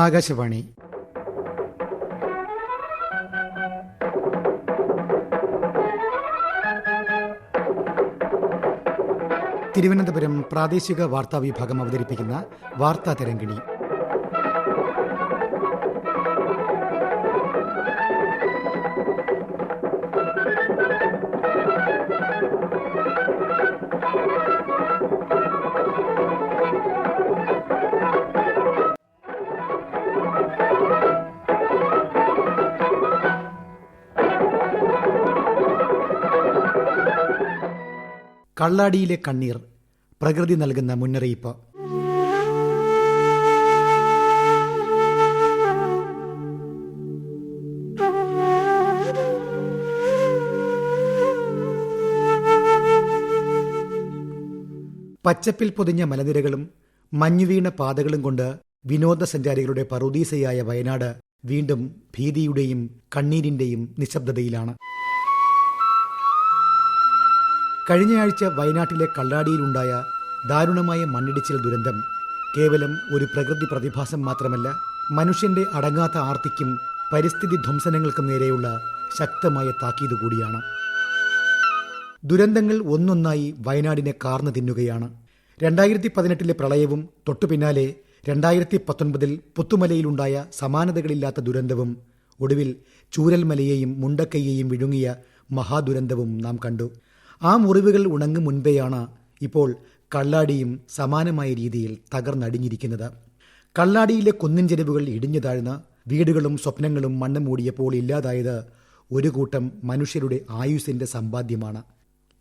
ആകാശവാണി. തിരുവനന്തപുരം പ്രാദേശിക വാർത്താ വിഭാഗം അവതരിപ്പിക്കുന്ന വാർത്താ തരംഗിണി. കള്ളാടിയിലെ കണ്ണീർ, പ്രകൃതി നൽകുന്ന മുന്നറിയിപ്പ്. പച്ചപ്പിൽ പൊതിഞ്ഞ മലനിരകളും മഞ്ഞുവീണ പാതകളും കൊണ്ട് വിനോദസഞ്ചാരികളുടെ പറുദീസയായ വയനാട് വീണ്ടും ഭീതിയുടെയും കണ്ണീരിന്റെയും നിശബ്ദതയിലാണ്. കഴിഞ്ഞയാഴ്ച വയനാട്ടിലെ കള്ളാടിയിലുണ്ടായ ദാരുണമായ മണ്ണിടിച്ചിൽ ദുരന്തം കേവലം ഒരു പ്രകൃതി പ്രതിഭാസം മാത്രമല്ല, മനുഷ്യന്റെ അടങ്ങാത്ത ആർത്തിക്കും പരിസ്ഥിതി ധ്വംസനങ്ങൾക്കും നേരെയുള്ള ശക്തമായ താക്കീത് കൂടിയാണ്. ദുരന്തങ്ങൾ ഒന്നൊന്നായി വയനാടിനെ കാർന്നു തിന്നുകയാണ്. 2018 പ്രളയവും തൊട്ടുപിന്നാലെ 2019 പുത്തുമലയിലുണ്ടായ സമാനതകളില്ലാത്ത ദുരന്തവും ഒടുവിൽ ചൂരൽമലയെയും മുണ്ടക്കയെയും വിഴുങ്ങിയ മഹാദുരന്തവും നാം കണ്ടു. ആ മുറിവുകൾ ഉണങ്ങും മുൻപേയാണ് ഇപ്പോൾ കള്ളാടിയും സമാനമായ രീതിയിൽ തകർന്നടിഞ്ഞിരിക്കുന്നത്. കള്ളാടിയിലെ കുന്നിൻ ചെരുവുകൾ ഇടിഞ്ഞു താഴ്ന്ന് വീടുകളും സ്വപ്നങ്ങളും മണ്ണ് മൂടിയപ്പോൾ ഇല്ലാതായത് ഒരു കൂട്ടം മനുഷ്യരുടെ ആയുസ്സിന്റെ സമ്പാദ്യമാണ്.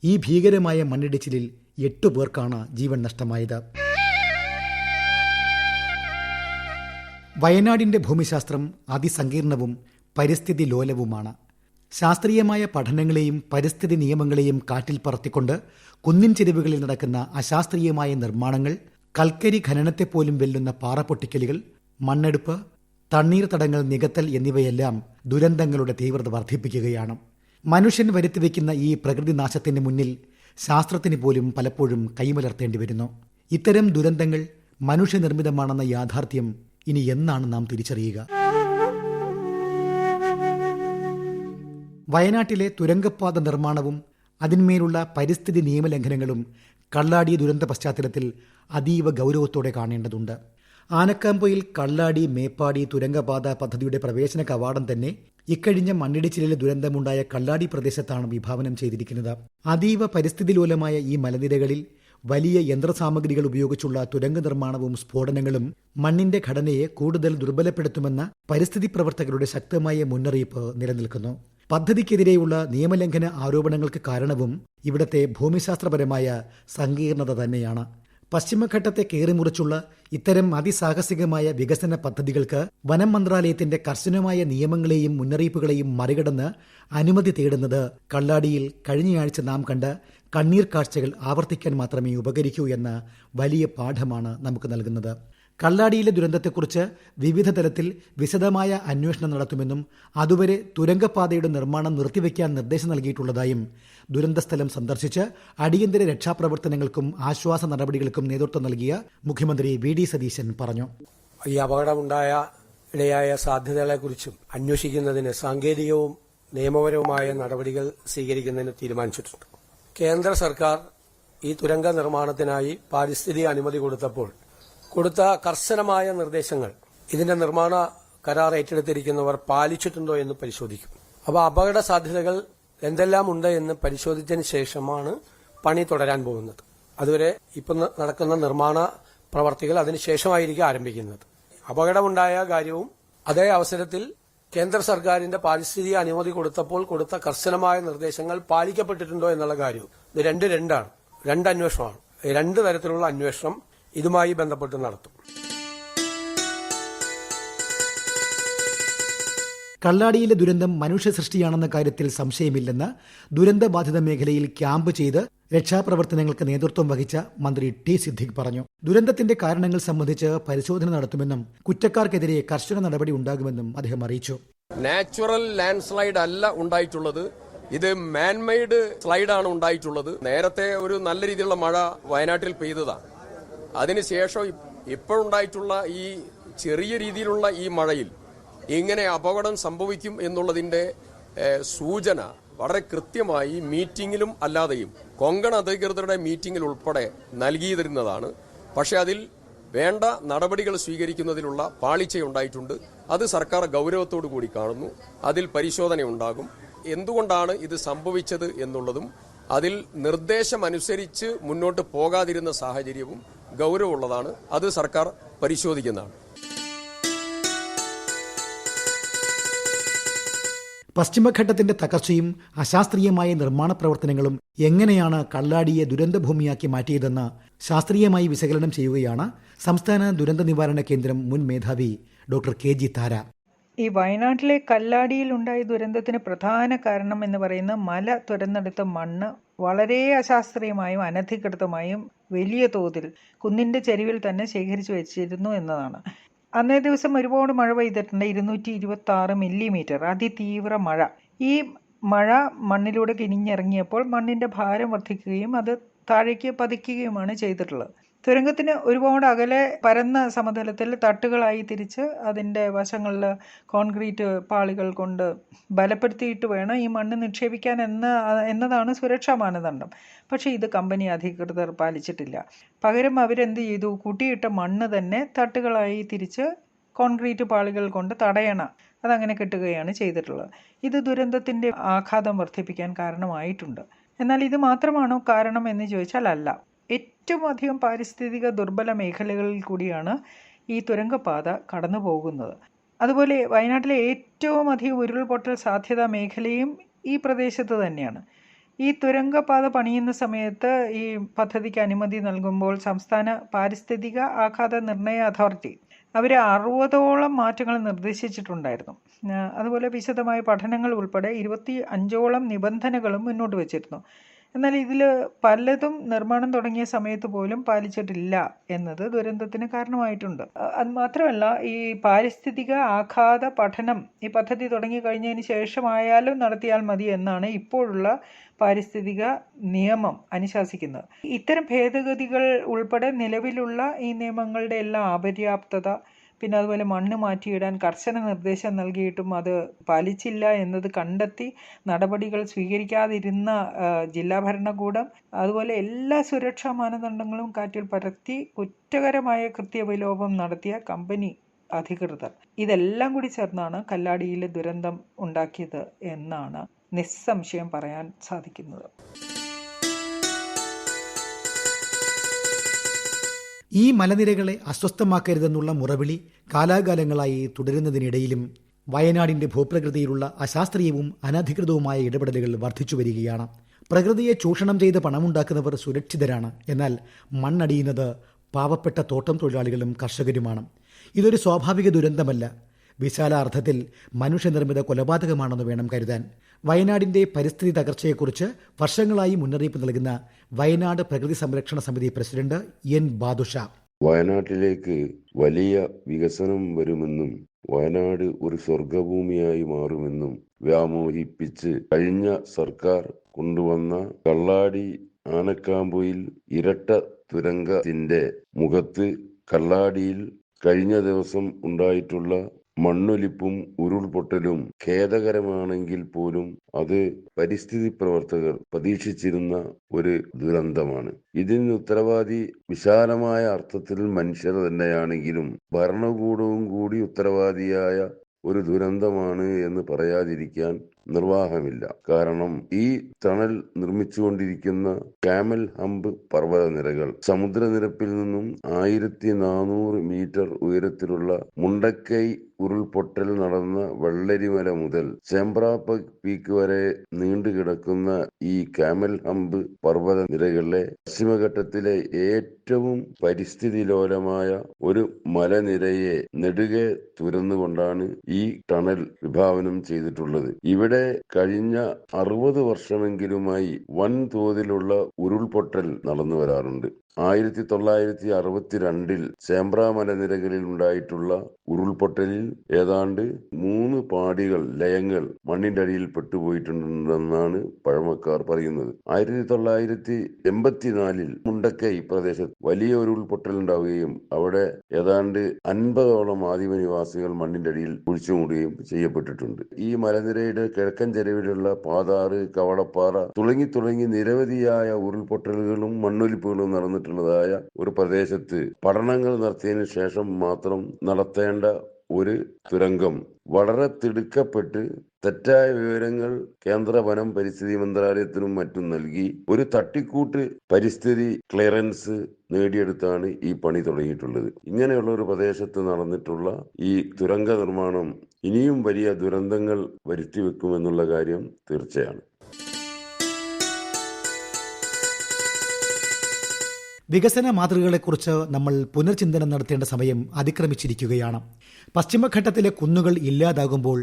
ഈ ഭീകരമായ മണ്ണിടിച്ചിലിൽ 8 പേർക്കാണ് ജീവൻ നഷ്ടമായത്. വയനാടിന്റെ ഭൂമിശാസ്ത്രം അതിസങ്കീർണവും പരിസ്ഥിതി ലോലവുമാണ്. ശാസ്ത്രീയമായ പഠനങ്ങളെയും പരിസ്ഥിതി നിയമങ്ങളെയും കാറ്റിൽ പറത്തിക്കൊണ്ട് കുന്നിൻ ചെരുവുകളിൽ നടക്കുന്ന അശാസ്ത്രീയമായ നിർമ്മാണങ്ങൾ, കൽക്കരി ഖനനത്തെപ്പോലും വെല്ലുന്ന പാറപ്പൊട്ടിക്കലുകൾ, മണ്ണെടുപ്പ്, തണ്ണീർത്തടങ്ങൾ നികത്തൽ എന്നിവയെല്ലാം ദുരന്തങ്ങളുടെ തീവ്രത വർദ്ധിപ്പിക്കുകയാണ്. മനുഷ്യൻ വരുത്തിവെക്കുന്ന ഈ പ്രകൃതി നാശത്തിന് മുന്നിൽ ശാസ്ത്രത്തിന് പോലും പലപ്പോഴും കൈമലർത്തേണ്ടി വരുന്നു. ഇത്തരം ദുരന്തങ്ങൾ മനുഷ്യനിർമ്മിതമാണെന്ന യാഥാർത്ഥ്യം ഇനി എന്നാണ് നാം തിരിച്ചറിയുക? വയനാട്ടിലെ തുരങ്കപ്പാത നിർമ്മാണവും അതിന്മേലുള്ള പരിസ്ഥിതി നിയമലംഘനങ്ങളും കള്ളാടി ദുരന്ത പശ്ചാത്തലത്തിൽ അതീവ ഗൗരവത്തോടെ കാണേണ്ടതുണ്ട്. ആനക്കാംപൊയിൽ കള്ളാടി മേപ്പാടി തുരങ്കപാത പദ്ധതിയുടെ പ്രവേശന കവാടം തന്നെ ഇക്കഴിഞ്ഞ മണ്ണിടിച്ചിലിലെ ദുരന്തമുണ്ടായ കള്ളാടി പ്രദേശത്താണ് വിഭാവനം ചെയ്തിരിക്കുന്നത്. അതീവ പരിസ്ഥിതി ലോലമായ ഈ മലനിരകളിൽ വലിയ യന്ത്രസാമഗ്രികൾ ഉപയോഗിച്ചുള്ള തുരങ്ക നിർമ്മാണവും സ്ഫോടനങ്ങളും മണ്ണിന്റെ ഘടനയെ കൂടുതൽ ദുർബലപ്പെടുത്തുമെന്ന പരിസ്ഥിതി പ്രവർത്തകരുടെ ശക്തമായ മുന്നറിയിപ്പ് നിലനിൽക്കുന്നു. പദ്ധതിക്കെതിരെയുള്ള നിയമലംഘന ആരോപണങ്ങൾക്ക് കാരണവും ഇവിടത്തെ ഭൂമിശാസ്ത്രപരമായ സങ്കീർണത തന്നെയാണ്. പശ്ചിമഘട്ടത്തെ കീറിമുറിച്ചുള്ള ഇത്തരം അതിസാഹസികമായ വികസന പദ്ധതികൾക്ക് വനം മന്ത്രാലയത്തിന്റെ കർശനമായ നിയമങ്ങളെയും മുന്നറിയിപ്പുകളെയും മറികടന്ന് അനുമതി തേടുന്നത് കള്ളാടിയിൽ കഴിഞ്ഞയാഴ്ച നാം കണ്ട കണ്ണീർ കാഴ്ചകൾ ആവർത്തിക്കാൻ മാത്രമേ ഉപകരിക്കൂ എന്ന വലിയ പാഠമാണ് നമുക്ക് നൽകുന്നത്. കള്ളാടിയിലെ ദുരന്തത്തെക്കുറിച്ച് വിവിധ തലത്തിൽ വിശദമായ അന്വേഷണം നടത്തുമെന്നും അതുവരെ തുരങ്കപാതയുടെ നിർമ്മാണം നിർത്തിവെക്കാൻ നിർദ്ദേശം നൽകിയിട്ടുള്ളതായും ദുരന്തസ്ഥലം സന്ദർശിച്ച് അടിയന്തര രക്ഷാപ്രവർത്തനങ്ങൾക്കും ആശ്വാസ നടപടികൾക്കും നേതൃത്വം നൽകിയ മുഖ്യമന്ത്രി VD സതീശൻ പറഞ്ഞു. ഈ അപകടമുണ്ടായ ഇടയായ സാധ്യതകളെക്കുറിച്ചും അന്വേഷിക്കുന്നതിന് സാങ്കേതികവും നിയമപരവുമായ നടപടികൾ സ്വീകരിക്കുന്നതിന് തീരുമാനിച്ചിട്ടുണ്ട്. കേന്ദ്ര സർക്കാർ ഈ തുരങ്ക നിർമ്മാണത്തിനായി പാരിസ്ഥിതിക അനുമതി കൊടുത്ത കർശനമായ നിർദ്ദേശങ്ങൾ ഇതിന്റെ നിർമ്മാണ കരാർ ഏറ്റെടുത്തിരിക്കുന്നവർ പാലിച്ചിട്ടുണ്ടോ എന്ന് പരിശോധിക്കും. അപ്പോൾ അപകട സാധ്യതകൾ എന്തെല്ലാം ഉണ്ട് എന്ന് പരിശോധിച്ചതിന് ശേഷമാണ് പണി തുടരാൻ പോകുന്നത്. അതുവരെ ഇപ്പം നടക്കുന്ന നിർമ്മാണ പ്രവർത്തികൾ അതിനുശേഷമായിരിക്കും ആരംഭിക്കുന്നത്. അപകടമുണ്ടായ കാര്യവും അതേ അവസരത്തിൽ കേന്ദ്ര സർക്കാരിന്റെ പാരിസ്ഥിതിക അനുമതി കൊടുത്തപ്പോൾ കൊടുത്ത കർശനമായ നിർദ്ദേശങ്ങൾ പാലിക്കപ്പെട്ടിട്ടുണ്ടോ എന്നുള്ള കാര്യവും ഇത് രണ്ടാണ്. രണ്ട് അന്വേഷണമാണ്. 2 തരത്തിലുള്ള അന്വേഷണം ഇതുമായി ബന്ധപ്പെട്ട് നടത്തും. കള്ളാടിയിലെ ദുരന്തം മനുഷ്യ സൃഷ്ടിയാണെന്ന കാര്യത്തിൽ സംശയമില്ലെന്ന് ദുരന്തബാധിത മേഖലയിൽ ക്യാമ്പ് ചെയ്ത് രക്ഷാപ്രവർത്തനങ്ങൾക്ക് നേതൃത്വം വഹിച്ച മന്ത്രി T. സിദ്ദിഖ് പറഞ്ഞു. ദുരന്തത്തിന്റെ കാരണങ്ങൾ സംബന്ധിച്ച് പരിശോധന നടത്തുമെന്നും കുറ്റക്കാർക്കെതിരെ കർശന നടപടി ഉണ്ടാകുമെന്നും അദ്ദേഹം അറിയിച്ചു. നാച്ചുറൽ ലാൻഡ് സ്ലൈഡ് അല്ല ഉണ്ടായിട്ടുള്ളത്, ഇത് മാൻമെയ്ഡ് സ്ലൈഡാണ് ഉണ്ടായിട്ടുള്ളത്. നേരത്തെ ഒരു നല്ല രീതിയിലുള്ള മഴ വയനാട്ടിൽ പെയ്തതാണ്. അതിനുശേഷം ഇപ്പോഴുണ്ടായിട്ടുള്ള ഈ ചെറിയ രീതിയിലുള്ള ഈ മഴയിൽ ഇങ്ങനെ അപകടം സംഭവിക്കും എന്നുള്ളതിന്റെ സൂചന വളരെ കൃത്യമായി മീറ്റിംഗിലും അല്ലാതെയും കൊങ്കൺ അധികൃതരുടെ മീറ്റിംഗിൽ ഉൾപ്പെടെ നൽകിയിരുന്നതാണ്. പക്ഷെ അതിൽ വേണ്ട നടപടികൾ സ്വീകരിക്കുന്നതിലുള്ള പാളിച്ചയുണ്ടായിട്ടുണ്ട്. അത് സർക്കാർ ഗൗരവത്തോടു കൂടി കാണുന്നു. അതിൽ പരിശോധനയുണ്ടാകും. എന്തുകൊണ്ടാണ് ഇത് സംഭവിച്ചത് എന്നുള്ളതും അതിൽ നിർദ്ദേശമനുസരിച്ച് മുന്നോട്ട് പോകാതിരുന്ന സാഹചര്യവും ഗൗരവമുള്ളതാണ്. അത് സർക്കാർ പരിശോധിക്കുന്നതാണ്. പശ്ചിമഘട്ടത്തിന്റെ തകർച്ചയും അശാസ്ത്രീയമായ നിർമ്മാണ പ്രവർത്തനങ്ങളും എങ്ങനെയാണ് കള്ളാടിയെ ദുരന്തഭൂമിയാക്കി മാറ്റിയതെന്ന് ശാസ്ത്രീയമായി വിശകലനം ചെയ്യുകയാണ് സംസ്ഥാന ദുരന്ത നിവാരണ കേന്ദ്രം മുൻ മേധാവി ഡോക്ടർ KG താര. ഈ വയനാട്ടിലെ കല്ലാടിയിൽ ഉണ്ടായ ദുരന്തത്തിന് പ്രധാന കാരണം എന്ന് പറയുന്ന മല തുരന്നെടുത്ത മണ്ണ് വളരെ അശാസ്ത്രീയമായും അനധികൃതമായും വലിയ തോതിൽ കുന്നിന്റെ ചരിവിൽ തന്നെ ശേഖരിച്ചു വെച്ചിരുന്നു എന്നതാണ്. അന്നേ ദിവസം ഒരുപാട് മഴ പെയ്തിട്ടുണ്ട്. 226 മില്ലിമീറ്റർ അതിതീവ്ര മഴ. ഈ മഴ മണ്ണിലൂടെ കിനിഞ്ഞിറങ്ങിയപ്പോൾ മണ്ണിന്റെ ഭാരം വർദ്ധിക്കുകയും അത് താഴേക്ക് പതിക്കുകയുമാണ് ചെയ്തിട്ടുള്ളത്. തുരങ്കത്തിന് ഒരുപാട് അകലെ പരന്ന സമതലത്തിൽ തട്ടുകളായി തിരിച്ച് അതിൻ്റെ വശങ്ങളിൽ കോൺക്രീറ്റ് പാളികൾ കൊണ്ട് ബലപ്പെടുത്തിയിട്ട് വേണം ഈ മണ്ണ് നിക്ഷേപിക്കാൻ എന്നതാണ് സുരക്ഷാ മാനദണ്ഡം. പക്ഷേ ഇത് കമ്പനി അധികൃതർ പാലിച്ചിട്ടില്ല. പകരം അവരെന്ത് ചെയ്തു? കൂട്ടിയിട്ട മണ്ണ് തന്നെ തട്ടുകളായി തിരിച്ച് കോൺക്രീറ്റ് പാളികൾ കൊണ്ട് തടയണ അതങ്ങനെ കെട്ടുകയാണ് ചെയ്തിട്ടുള്ളത്. ഇത് ദുരന്തത്തിൻ്റെ ആഘാതം വർദ്ധിപ്പിക്കാൻ കാരണമായിട്ടുണ്ട്. എന്നാൽ ഇത് മാത്രമാണോ കാരണം എന്ന് ചോദിച്ചാൽ അല്ല. ഏറ്റവും അധികം പാരിസ്ഥിതിക ദുർബല മേഖലകളിൽ കൂടിയാണ് ഈ തുരങ്കപാത കടന്നു പോകുന്നത്. അതുപോലെ വയനാട്ടിലെ ഏറ്റവും അധികം ഉരുൾപൊട്ടൽ സാധ്യതാ മേഖലയും ഈ പ്രദേശത്ത് തന്നെയാണ്. ഈ തുരങ്കപാത പണിയുന്ന സമയത്ത് ഈ പദ്ധതിക്ക് അനുമതി നൽകുമ്പോൾ സംസ്ഥാന പാരിസ്ഥിതിക ആഘാത നിർണയ അതോറിറ്റി അവർ 60ഓളം മാറ്റങ്ങൾ നിർദ്ദേശിച്ചിട്ടുണ്ടായിരുന്നു. അതുപോലെ വിശദമായ പഠനങ്ങൾ ഉൾപ്പെടെ 25ഓളം നിബന്ധനകളും മുന്നോട്ട് വച്ചിരുന്നു. എന്നാൽ ഇതിൽ പലതും നിർമ്മാണം തുടങ്ങിയ സമയത്ത് പോലും പാലിച്ചിട്ടില്ല എന്നത് ദുരന്തത്തിന് കാരണമായിട്ടുണ്ട്. അത് മാത്രമല്ല, ഈ പാരിസ്ഥിതിക ആഘാത പഠനം ഈ പദ്ധതി തുടങ്ങി കഴിഞ്ഞതിന് ശേഷമായാലും നടത്തിയാൽ മതി എന്നാണ് ഇപ്പോഴുള്ള പാരിസ്ഥിതിക നിയമം അനുശാസിക്കുന്നത്. ഇത്തരം ഭേദഗതികൾ ഉൾപ്പെടെ നിലവിലുള്ള ഈ നിയമങ്ങളുടെ എല്ലാം അപര്യാപ്തത, പിന്നെ അതുപോലെ മണ്ണ് മാറ്റിയിടാൻ കർശന നിർദ്ദേശം നൽകിയിട്ടും അത് പാലിച്ചില്ല എന്നത് കണ്ടെത്തി നടപടികൾ സ്വീകരിക്കാതിരുന്ന ജില്ലാ ഭരണകൂടം, അതുപോലെ എല്ലാ സുരക്ഷാ മാനദണ്ഡങ്ങളും കാറ്റിൽ പറത്തി കുറ്റകരമായ കൃത്യവിലോപം നടത്തിയ കമ്പനി അധികൃതർ, ഇതെല്ലാം കൂടി ചേർന്നാണ് കല്ലാടിയിലെ ദുരന്തം ഉണ്ടാക്കിയത് എന്നാണ് നിസ്സംശയം പറയാൻ സാധിക്കുന്നത്. ഈ മലനിരകളെ അസ്വസ്ഥമാക്കരുതെന്നുള്ള മുറവിളി കാലാകാലങ്ങളായി തുടരുന്നതിനിടയിലും വയനാടിന്റെ ഭൂപ്രകൃതിയിലുള്ള അശാസ്ത്രീയവും അനധികൃതവുമായ ഇടപെടലുകൾ വർദ്ധിച്ചു വരികയാണ്. പ്രകൃതിയെ ചൂഷണം ചെയ്ത് പണമുണ്ടാക്കുന്നവർ സുരക്ഷിതരാണ്. എന്നാൽ മണ്ണടിയുന്നത് പാവപ്പെട്ട തോട്ടം തൊഴിലാളികളും കർഷകരുമാണ്. ഇതൊരു സ്വാഭാവിക ദുരന്തമല്ല, വിശാല അർത്ഥത്തിൽ മനുഷ്യനിർമ്മിത കൊലപാതകമാണെന്ന് വേണം കരുതാൻ. വയനാടിന്റെ പരിസ്ഥിതി തകർച്ചയെക്കുറിച്ച് വർഷങ്ങളായി മുന്നറിയിപ്പ് നൽകുന്ന വയനാട് പ്രകൃതി സംരക്ഷണ സമിതി പ്രസിഡന്റ് N. ബാദുഷ, വയനാട്ടിലേക്ക് വലിയ വികസനം വരുമെന്നും വയനാട് ഒരു സ്വർഗഭൂമിയായി മാറുമെന്നും വ്യാമോഹിപ്പിച്ച് കഴിഞ്ഞ സർക്കാർ കൊണ്ടുവന്ന കള്ളാടി ആനക്കാമ്പൊയിൽ ഇരട്ട തുരങ്കത്തിന്റെ മുഖത്ത് കള്ളാടിയിൽ കഴിഞ്ഞ ദിവസം ഉണ്ടായിട്ടുള്ള മണ്ണൊലിപ്പും ഉരുൾപൊട്ടലും ഖേദകരമാണെങ്കിൽ പോലും അത് പരിസ്ഥിതി പ്രവർത്തകർ പ്രതീക്ഷിച്ചിരുന്ന ഒരു ദുരന്തമാണ്. ഇതിന് ഉത്തരവാദി വിശാലമായ അർത്ഥത്തിൽ മനുഷ്യർ തന്നെയാണെങ്കിലും ഭരണകൂടവും കൂടി ഉത്തരവാദിയായ ഒരു ദുരന്തമാണ് എന്ന് പറയാതിരിക്കാൻ നിർവാഹമില്ല. കാരണം ഈ ടണൽ നിർമ്മിച്ചുകൊണ്ടിരിക്കുന്ന കാമൽ ഹംപ് പർവ്വതനിരകൾ സമുദ്രനിരപ്പിൽ നിന്നും 1400 മീറ്റർ ഉയരത്തിലുള്ള മുണ്ടക്കൈ ഉരുൾപൊട്ടൽ നടന്ന വെള്ളരിമല മുതൽ ചേമ്പ്ര പീക്ക് വരെ നീണ്ടുകിടക്കുന്ന ഈ കാമൽ ഹംപ് പർവ്വതനിരകളിലെ പശ്ചിമഘട്ടത്തിലെ ഏറ്റവും പരിസ്ഥിതി ലോലമായ ഒരു മലനിരയെ നെടുകെ തുരന്നുകൊണ്ടാണ് ഈ ടണൽ വിഭാവനം ചെയ്തിട്ടുള്ളത്. ഇവിടെ കഴിഞ്ഞ 60 വർഷമെങ്കിലുമായി വൻതോതിലുള്ള ഉരുൾപൊട്ടൽ നടന്നു വരാറുണ്ട്. 1962 ചേമ്പ്ര മലനിരകളിൽ ഉണ്ടായിട്ടുള്ള ഉരുൾപൊട്ടലിൽ ഏതാണ്ട് 3 പാടികൾ ലയങ്ങൾ മണ്ണിന്റെ അടിയിൽ പെട്ടുപോയിട്ടുണ്ടെന്നാണ് പഴമക്കാർ പറയുന്നത്. 1984 മുണ്ടക്കൈ പ്രദേശത്ത് വലിയ ഉരുൾപൊട്ടൽ ഉണ്ടാവുകയും അവിടെ ഏതാണ്ട് 50ഓളം ആദിമനിവാസികൾ മണ്ണിന്റെ അടിയിൽ കുഴിച്ചുമൂടുകയും ചെയ്യപ്പെട്ടിട്ടുണ്ട്. ഈ മലനിരയുടെ കിഴക്കൻ ചെരുവിലുള്ള പാതാറ്, കവളപ്പാറ തുടങ്ങി നിരവധിയായ ഉരുൾപൊട്ടലുകളും മണ്ണൊലിപ്പുകളും നടന്നിട്ടുള്ളതായ ഒരു പ്രദേശത്ത് പഠനങ്ങൾ നടത്തിയതിനു ശേഷം മാത്രം നടത്തേണ്ട ഒരു തുരങ്കം വളരെ തിടുക്കപ്പെട്ട് തെറ്റായ വിവരങ്ങൾ കേന്ദ്ര വനം പരിസ്ഥിതി മന്ത്രാലയത്തിനും മറ്റും നൽകി ഒരു തട്ടിക്കൂട്ട് പരിസ്ഥിതി ക്ലിയറൻസ് നേടിയെടുത്താണ് ഈ പണി തുടങ്ങിയിട്ടുള്ളത്. ഇങ്ങനെയുള്ള ഒരു പ്രദേശത്ത് നടന്നിട്ടുള്ള ഈ തുരങ്ക നിർമ്മാണം ഇനിയും വലിയ ദുരന്തങ്ങൾ വരുത്തിവെക്കുമെന്നുള്ള കാര്യം തീർച്ചയാണ്. വികസന മാതൃകകളെക്കുറിച്ച് നമ്മൾ പുനർചിന്തനം നടത്തേണ്ട സമയം അതിക്രമിച്ചിരിക്കുകയാണ്. പശ്ചിമഘട്ടത്തിലെ കുന്നുകൾ ഇല്ലാതാകുമ്പോൾ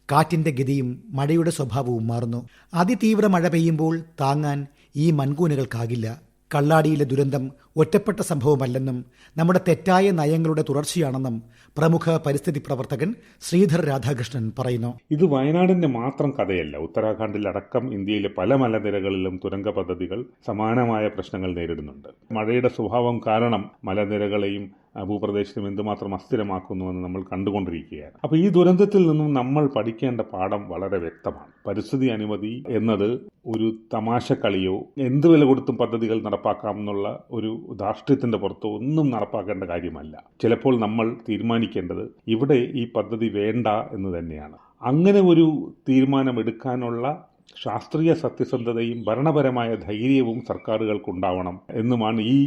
കാറ്റിന്റെ ഗതിയും മഴയുടെ സ്വഭാവവും മാറുന്നു. അതിതീവ്ര മഴ പെയ്യുമ്പോൾ താങ്ങാൻ ഈ മൺകൂനകൾക്കാകില്ല. കള്ളാടിയിലെ ദുരന്തം ഒറ്റപ്പെട്ട സംഭവമല്ലെന്നും നമ്മുടെ തെറ്റായ നയങ്ങളുടെ തുടർച്ചയാണെന്നും പ്രമുഖ പരിസ്ഥിതി പ്രവർത്തകൻ ശ്രീധർ രാധാകൃഷ്ണൻ പറയുന്നു. ഇത് വയനാടിന്റെ മാത്രം കഥയല്ല. ഉത്തരാഖണ്ഡിലടക്കം ഇന്ത്യയിലെ പല മലനിരകളിലും തുരങ്ക പദ്ധതികൾ സമാനമായ പ്രശ്നങ്ങൾ നേരിടുന്നുണ്ട്. മഴയുടെ സ്വഭാവം കാരണം മലനിരകളെയും ഭൂപ്രദേശത്തും എന്തുമാത്രം അസ്ഥിരമാക്കുന്നുവെന്ന് നമ്മൾ കണ്ടുകൊണ്ടിരിക്കുകയാണ്. അപ്പോൾ ഈ ദുരന്തത്തിൽ നിന്നും നമ്മൾ പഠിക്കേണ്ട പാഠം വളരെ വ്യക്തമാണ്. പരിസ്ഥിതി അനുമതി എന്നത് ഒരു തമാശക്കളിയോ എന്ത് വില കൊടുത്തും പദ്ധതികൾ നടപ്പാക്കാം എന്നുള്ള ഒരു ധാർഷ്ട്യത്തിന്റെ പുറത്തോ ഒന്നും നടപ്പാക്കേണ്ട കാര്യമല്ല. ചിലപ്പോൾ നമ്മൾ തീരുമാനിക്കേണ്ടത് ഇവിടെ ഈ പദ്ധതി വേണ്ട എന്ന് തന്നെയാണ്. അങ്ങനെ ഒരു തീരുമാനമെടുക്കാനുള്ള ശാസ്ത്രീയ സത്യസന്ധതയും ഭരണപരമായ ധൈര്യവും സർക്കാരുകൾക്കുണ്ടാവണം എന്നുമാണ് ഈ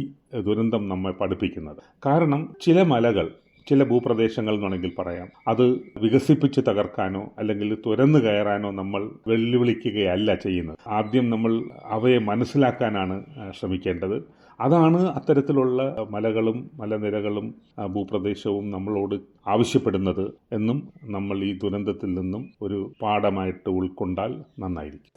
ദുരന്തം നമ്മെ പഠിപ്പിക്കുന്നത്. കാരണം ചില മലകൾ, ചില ഭൂപ്രദേശങ്ങൾ എന്നാണെങ്കിൽ പറയാം, അത് വികസിപ്പിച്ച് തകർക്കാനോ അല്ലെങ്കിൽ തുരന്നു കയറാനോ നമ്മൾ വെല്ലുവിളിക്കുകയല്ല ചെയ്യുന്നത്. ആദ്യം നമ്മൾ അവയെ മനസ്സിലാക്കാനാണ് ശ്രമിക്കേണ്ടത്. അതാണ് അത്തരത്തിലുള്ള മലകളും മലനിരകളും ഭൂപ്രദേശവും നമ്മളോട് ആവശ്യപ്പെടുന്നത് എന്നും നമ്മൾ ഈ ദുരന്തത്തിൽ നിന്നും ഒരു പാഠമായിട്ട് ഉൾക്കൊണ്ടാൽ നന്നായിരിക്കും.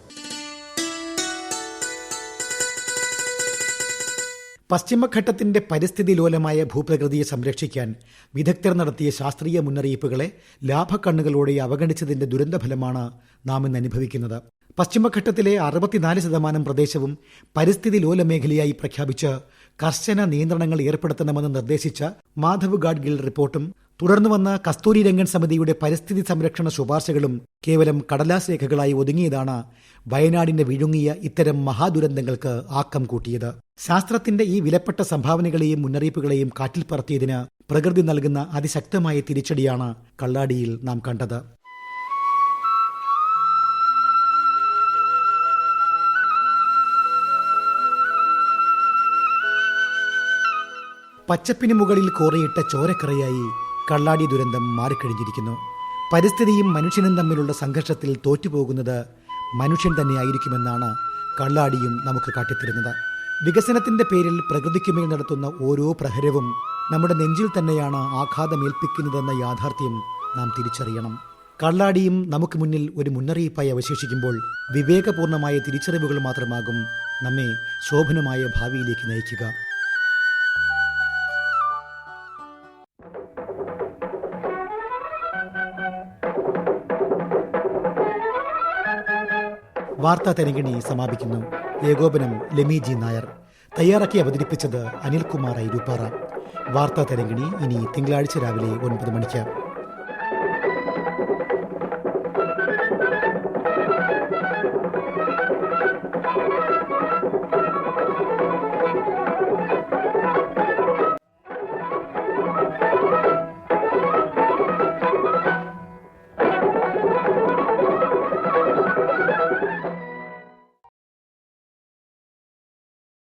പശ്ചിമഘട്ടത്തിന്റെ പരിസ്ഥിതി ലോലമായ ഭൂപ്രകൃതിയെ സംരക്ഷിക്കാൻ വിദഗ്ധർ നടത്തിയ ശാസ്ത്രീയ മുന്നറിയിപ്പുകളെ ലാഭക്കണ്ണുകളോടെ അവഗണിച്ചതിന്റെ ദുരന്തഫലമാണ് നാം ഇന്ന് അനുഭവിക്കുന്നത്. പശ്ചിമഘട്ടത്തിലെ 64% പ്രദേശവും പരിസ്ഥിതി ലോല മേഖലയായി പ്രഖ്യാപിച്ച് കർശന നിയന്ത്രണങ്ങൾ ഏർപ്പെടുത്തണമെന്ന് നിർദ്ദേശിച്ച മാധവ് ഗാഡ്ഗിൽ റിപ്പോർട്ടും തുടർന്നു വന്ന കസ്തൂരി രംഗൻ സമിതിയുടെ പരിസ്ഥിതി സംരക്ഷണ ശുപാർശകളും കേവലം കടലാസ് രേഖകളായി ഒതുങ്ങിയതാണ് വയനാടിന്റെ വിഴുങ്ങിയ ഇത്തരം മഹാദുരന്തങ്ങൾക്ക് ആക്കം കൂട്ടിയത്. ശാസ്ത്രത്തിന്റെ ഈ വിലപ്പെട്ട സംഭാവനകളെയും മുന്നറിയിപ്പുകളെയും കാറ്റിൽ പറത്തിയതിന് പ്രകൃതി നൽകുന്ന അതിശക്തമായ തിരിച്ചടിയാണ് കള്ളാടിയിൽ നാം കണ്ടത്. പച്ചപ്പിന് മുകളിൽ കോറിയിട്ട ചോരക്കറയായി കള്ളാടി ദുരന്തം മാറിക്കഴിഞ്ഞിരിക്കുന്നു. പരിസ്ഥിതിയും മനുഷ്യനും തമ്മിലുള്ള സംഘർഷത്തിൽ തോറ്റുപോകുന്നത് മനുഷ്യൻ തന്നെയായിരിക്കുമെന്നാണ് കള്ളാടിയും നമുക്ക് കാട്ടിത്തരുന്നത്. വികസനത്തിന്റെ പേരിൽ പ്രകൃതിക്കുമേൽ നടത്തുന്ന ഓരോ പ്രഹരവും നമ്മുടെ നെഞ്ചിൽ തന്നെയാണ് ആഘാതമേൽപ്പിക്കുന്നതെന്ന യാഥാർത്ഥ്യം നാം തിരിച്ചറിയണം. കള്ളാടിയും നമുക്ക് മുന്നിൽ ഒരു മുന്നറിയിപ്പായി അവശേഷിക്കുമ്പോൾ വിവേകപൂർണമായ തിരിച്ചറിവുകൾ മാത്രമാകും നമ്മെ ശോഭനമായ ഭാവിയിലേക്ക് നയിക്കുക. വാർത്താ തരംഗിണി സമാപിക്കുന്നു. ഏകോപനം ലെമി ജി നായർ. തയ്യാറാക്കി അവതരിപ്പിച്ചത് അനിൽകുമാർ ഐരൂപ്പാറ. വാർത്താ തരംഗിണി ഇനി തിങ്കളാഴ്ച രാവിലെ 9 മണിക്ക്.